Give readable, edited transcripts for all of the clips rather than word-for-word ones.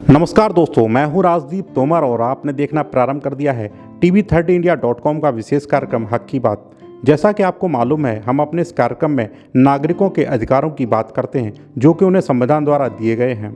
नमस्कार दोस्तों, मैं हूं राजदीप तोमर और आपने देखना प्रारंभ कर दिया है TV30India.com का विशेष कार्यक्रम हक की बात। जैसा कि आपको मालूम है, हम अपने इस कार्यक्रम में नागरिकों के अधिकारों की बात करते हैं जो कि उन्हें संविधान द्वारा दिए गए हैं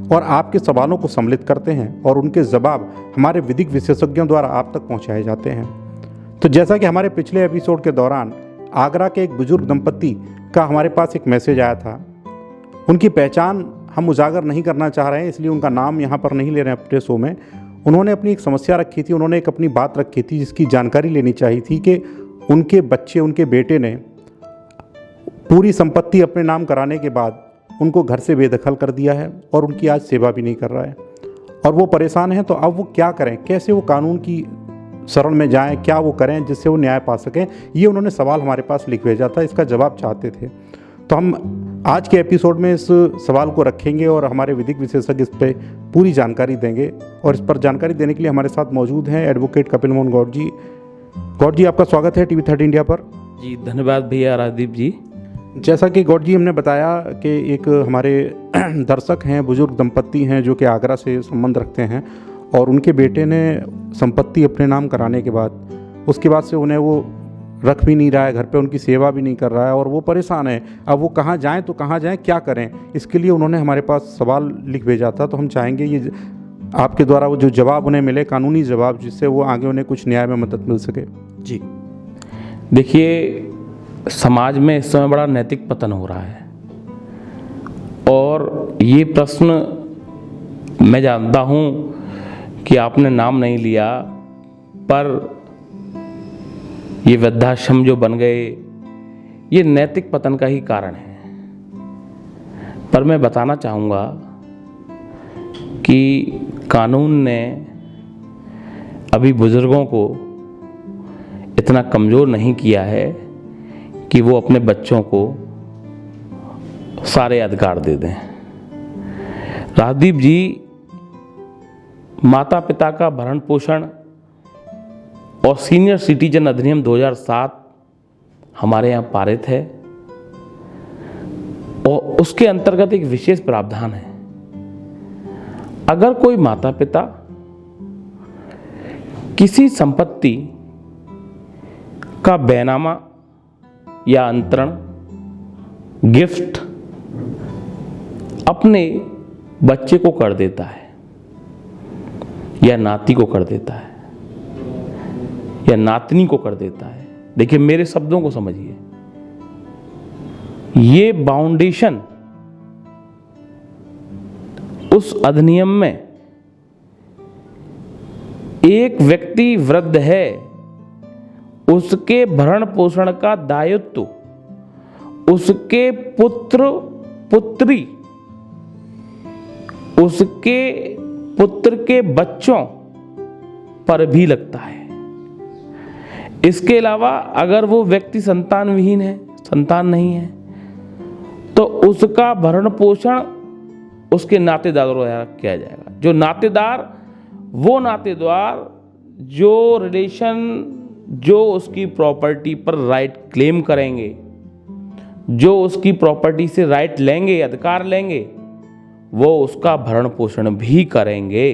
और आपके सवालों को सम्मिलित करते हैं और उनके जवाब हमारे विधिक विशेषज्ञों द्वारा आप तक पहुँचाए जाते हैं। तो जैसा कि हमारे पिछले एपिसोड के दौरान आगरा के एक बुजुर्ग दंपत्ति का हमारे पास एक मैसेज आया था। उनकी पहचान हम उजागर नहीं करना चाह रहे हैं, इसलिए उनका नाम यहाँ पर नहीं ले रहे हैं अपने शो में। उन्होंने अपनी एक समस्या रखी थी, उन्होंने एक अपनी बात रखी थी जिसकी जानकारी लेनी चाहिए थी कि उनके बच्चे, उनके बेटे ने पूरी संपत्ति अपने नाम कराने के बाद उनको घर से बेदखल कर दिया है और उनकी आज सेवा भी नहीं कर रहा है और वो परेशान हैं। तो अब वो क्या करें, कैसे वो कानून की शरण में जाएं, क्या वो करें जिससे वो न्याय पा सकें, ये उन्होंने सवाल हमारे पास लिख भेजा था, इसका जवाब चाहते थे। तो हम आज के एपिसोड में इस सवाल को रखेंगे और हमारे विधिक विशेषज्ञ इस पर पूरी जानकारी देंगे। और इस पर जानकारी देने के लिए हमारे साथ मौजूद हैं एडवोकेट कपिल मोहन गौड़ जी। गौड़ जी, आपका स्वागत है TV30 इंडिया पर। जी धन्यवाद भैया राजदीप जी। जैसा कि गौड़ जी हमने बताया कि एक हमारे दर्शक हैं, बुजुर्ग दंपत्ति हैं जो कि आगरा से संबंध रखते हैं और उनके बेटे ने संपत्ति अपने नाम कराने के बाद उसके बाद से उन्हें वो रख भी नहीं रहा है घर पे, उनकी सेवा भी नहीं कर रहा है और वो परेशान है। अब वो कहाँ जाएं तो कहाँ जाएं, क्या करें, इसके लिए उन्होंने हमारे पास सवाल लिख भेजा था। तो हम चाहेंगे ये आपके द्वारा वो जो जवाब उन्हें मिले, कानूनी जवाब, जिससे वो आगे उन्हें कुछ न्याय में मदद मिल सके। जी देखिए, समाज में इस समय बड़ा नैतिक पतन हो रहा है और ये प्रश्न मैं जानता हूँ कि आपने नाम नहीं लिया, पर ये वृद्धाश्रम जो बन गए ये नैतिक पतन का ही कारण है। पर मैं बताना चाहूँगा कि कानून ने अभी बुजुर्गों को इतना कमज़ोर नहीं किया है कि वो अपने बच्चों को सारे अधिकार दे दें। राजदीप जी, माता पिता का भरण पोषण और सीनियर सिटीजन अधिनियम 2007 हमारे यहाँ पारित है और उसके अंतर्गत एक विशेष प्रावधान है। अगर कोई माता पिता किसी संपत्ति का बैनामा या अंतरण, गिफ्ट अपने बच्चे को कर देता है या नाती को कर देता है या नातनी को कर देता है, देखिए मेरे शब्दों को समझिए, ये बाउंडेशन उस अधिनियम में एक व्यक्ति वृद्ध है, उसके भरण पोषण का दायित्व उसके पुत्र पुत्री, उसके पुत्र के बच्चों पर भी लगता है। इसके अलावा अगर वो व्यक्ति संतान विहीन है, संतान नहीं है, तो उसका भरण पोषण उसके नातेदारों द्वारा किया जाएगा। जो नातेदार, वो नातेदार जो रिलेशन, जो उसकी प्रॉपर्टी पर राइट क्लेम करेंगे, जो उसकी प्रॉपर्टी से राइट लेंगे, अधिकार लेंगे, वो उसका भरण पोषण भी करेंगे।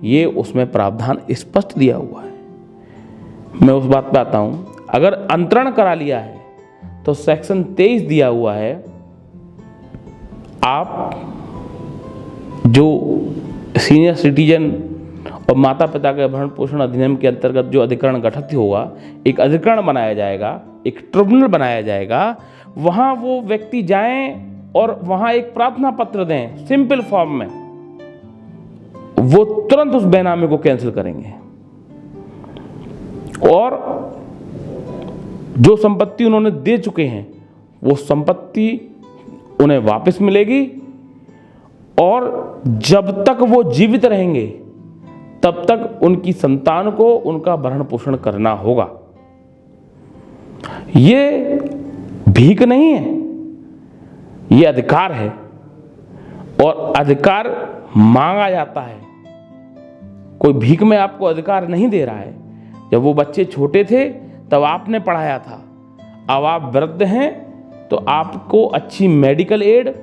ये उसमें प्रावधान स्पष्ट दिया हुआ है। मैं उस बात पे आता हूं, अगर अंतरण करा लिया है तो सेक्शन 23 दिया हुआ है, आप जो सीनियर सिटीजन और माता पिता के भरण पोषण अधिनियम के अंतर्गत जो अधिकरण गठित होगा, एक अधिकरण बनाया जाएगा, एक ट्रिब्यूनल बनाया जाएगा, वहां वो व्यक्ति जाएं और वहां एक प्रार्थना पत्र दें सिंपल फॉर्म में, वो तुरंत उस बेनामे को कैंसिल करेंगे और जो संपत्ति उन्होंने दे चुके हैं वो संपत्ति उन्हें वापस मिलेगी और जब तक वो जीवित रहेंगे तब तक उनकी संतान को उनका भरण पोषण करना होगा। ये भीख नहीं है, ये अधिकार है और अधिकार मांगा जाता है। कोई भीख में आपको अधिकार नहीं दे रहा है। जब वो बच्चे छोटे थे तब आपने पढ़ाया था, अब आप वृद्ध हैं तो आपको अच्छी मेडिकल एड,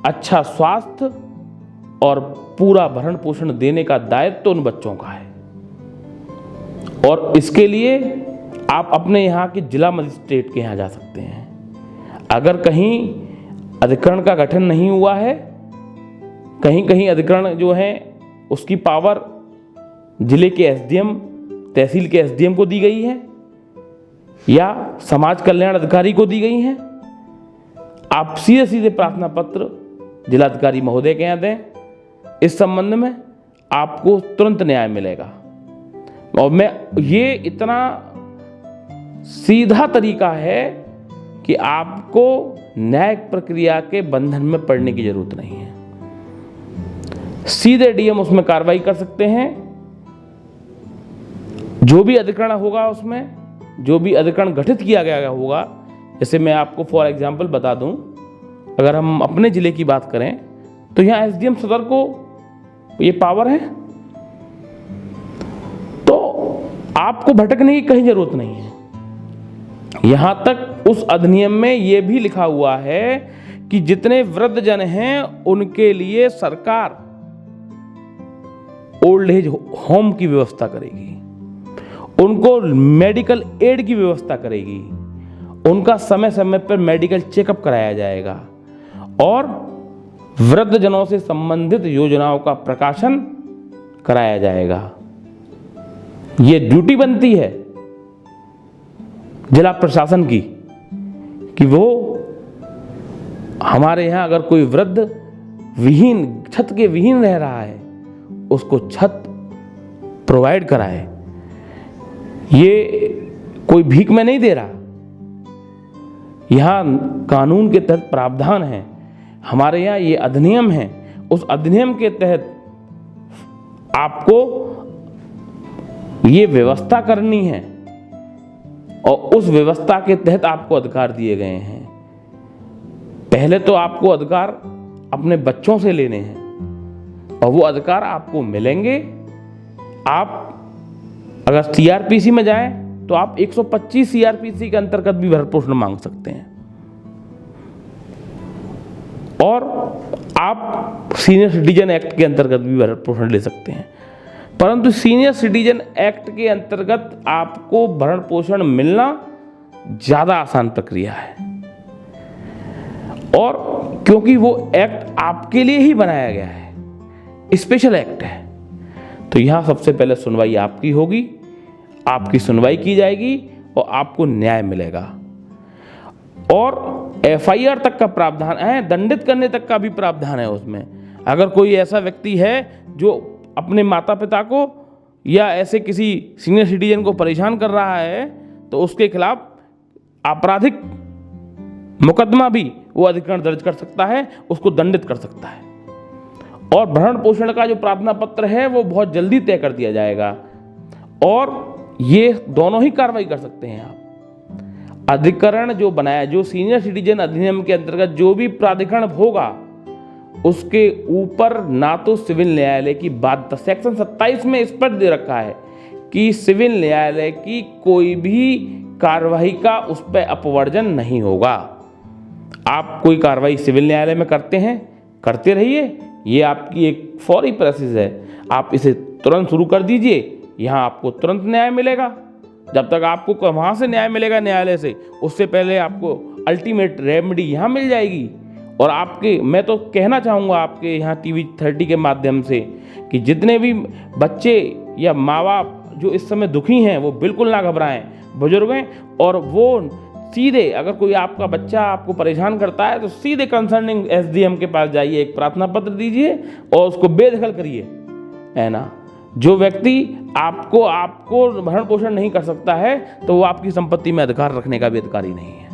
अच्छा स्वास्थ्य और पूरा भरण पोषण देने का दायित्व तो उन बच्चों का है। और इसके लिए आप अपने यहाँ के जिला मजिस्ट्रेट के यहाँ जा सकते हैं। अगर कहीं अधिकरण का गठन नहीं हुआ है, कहीं कहीं अधिकरण जो है उसकी पावर जिले के एसडीएम, तहसील के एसडीएम को दी गई है या समाज कल्याण अधिकारी को दी गई है, आप सीधे सीधे प्रार्थना पत्र जिलाधिकारी महोदय के यहाँ दें। इस संबंध में आपको तुरंत न्याय मिलेगा। और ये इतना सीधा तरीका है कि आपको न्यायिक प्रक्रिया के बंधन में पड़ने की जरूरत नहीं है। सीधे डीएम उसमें कार्रवाई कर सकते हैं। जो भी अधिकरण होगा, उसमें जो भी अधिकरण गठित किया गया होगा, जैसे मैं आपको फॉर एग्जांपल बता दूं, अगर हम अपने जिले की बात करें तो यहाँ एसडीएम सदर को ये पावर है, तो आपको भटकने की कहीं जरूरत नहीं है। यहां तक उस अधिनियम में यह भी लिखा हुआ है कि जितने वृद्ध जन हैं उनके लिए सरकार ओल्ड एज होम की व्यवस्था करेगी, उनको मेडिकल एड की व्यवस्था करेगी, उनका समय समय पर मेडिकल चेकअप कराया जाएगा और वृद्ध जनों से संबंधित योजनाओं का प्रकाशन कराया जाएगा। ये ड्यूटी बनती है जिला प्रशासन की कि वो हमारे यहाँ अगर कोई वृद्ध विहीन, छत के विहीन रह रहा है, उसको छत प्रोवाइड कराए। ये कोई भीख में नहीं दे रहा, यहाँ कानून के तहत प्रावधान है। हमारे यहाँ ये अधिनियम है, उस अधिनियम के तहत आपको ये व्यवस्था करनी है और उस व्यवस्था के तहत आपको अधिकार दिए गए हैं। पहले तो आपको अधिकार अपने बच्चों से लेने हैं और वो अधिकार आपको मिलेंगे। आप अगर सीआरपीसी में जाएं तो आप 125 सीआरपीसी के अंतर्गत भी भरण पोषण मांग सकते हैं और आप सीनियर सिटीजन एक्ट के अंतर्गत भी भरण पोषण ले सकते हैं। परंतु सीनियर सिटीजन एक्ट के अंतर्गत आपको भरण पोषण मिलना ज्यादा आसान प्रक्रिया है और क्योंकि वो एक्ट आपके लिए ही बनाया गया है, स्पेशल एक्ट है, तो यहां सबसे पहले सुनवाई आपकी होगी, आपकी सुनवाई की जाएगी और आपको न्याय मिलेगा। और एफआईआर तक का प्रावधान है, दंडित करने तक का भी प्रावधान है उसमें। अगर कोई ऐसा व्यक्ति है जो अपने माता पिता को या ऐसे किसी सीनियर सिटीजन को परेशान कर रहा है तो उसके खिलाफ आपराधिक मुकदमा भी वो अधिकरण दर्ज कर सकता है, उसको दंडित कर सकता है। और भरण पोषण का जो प्रार्थना पत्र है वो बहुत जल्दी तय कर दिया जाएगा और ये दोनों ही कार्रवाई कर सकते हैं आप। अधिकरण जो बनाया, जो सीनियर सिटीजन अधिनियम के अंतर्गत जो भी प्राधिकरण होगा उसके ऊपर ना तो सिविल न्यायालय की बात, सेक्शन 27 में स्पष्ट दे रखा है कि सिविल न्यायालय की कोई भी कार्रवाई का उस पर अपवर्जन नहीं होगा। आप कोई कार्रवाई सिविल न्यायालय में करते हैं, करते रहिए, ये आपकी एक फौरी प्रोसेस है, आप इसे तुरंत शुरू कर दीजिए, यहाँ आपको तुरंत न्याय मिलेगा। जब तक आपको वहाँ से न्याय मिलेगा न्यायालय से, उससे पहले आपको अल्टीमेट रेमेडी यहाँ मिल जाएगी। और आपके, मैं तो कहना चाहूँगा आपके यहाँ TV 30 के माध्यम से कि जितने भी बच्चे या माँ बाप जो इस समय दुखी हैं वो बिल्कुल ना घबराएं, बुजुर्ग हैं, और वो सीधे, अगर कोई आपका बच्चा आपको परेशान करता है तो सीधे कंसर्निंग SDM के पास जाइए, एक प्रार्थना पत्र दीजिए और उसको बेदखल करिए, है ना। जो व्यक्ति आपको भरण पोषण नहीं कर सकता है तो वो आपकी संपत्ति में अधिकार रखने का भी अधिकारी नहीं है।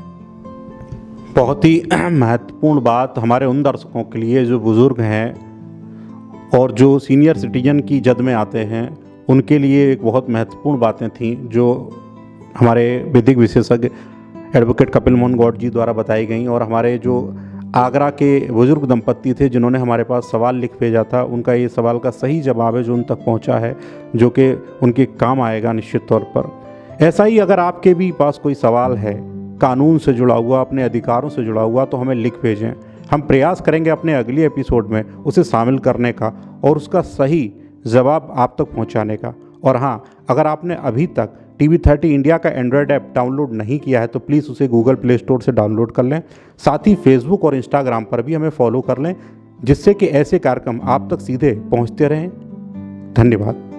बहुत ही महत्वपूर्ण बात हमारे उन दर्शकों के लिए जो बुज़ुर्ग हैं और जो सीनियर सिटीजन की जद में आते हैं, उनके लिए एक बहुत महत्वपूर्ण बातें थीं जो हमारे विधिक विशेषज्ञ एडवोकेट कपिल मोहन गौड़ जी द्वारा बताई गई। और हमारे जो आगरा के बुजुर्ग दंपत्ति थे जिन्होंने हमारे पास सवाल लिख भेजा था, उनका ये सवाल का सही जवाब है जो उन तक पहुंचा है, जो कि उनके काम आएगा निश्चित तौर पर। ऐसा ही अगर आपके भी पास कोई सवाल है कानून से जुड़ा हुआ, अपने अधिकारों से जुड़ा हुआ, तो हमें लिख भेजें। हम प्रयास करेंगे अपने अगले एपिसोड में उसे शामिल करने का और उसका सही जवाब आप तक पहुंचाने का। और हाँ, अगर आपने अभी तक TV30 इंडिया का एंड्रॉयड ऐप डाउनलोड नहीं किया है तो प्लीज़ उसे गूगल प्ले स्टोर से डाउनलोड कर लें। साथ ही फेसबुक और इंस्टाग्राम पर भी हमें फॉलो कर लें, जिससे कि ऐसे कार्यक्रम आप तक सीधे पहुंचते रहें। धन्यवाद।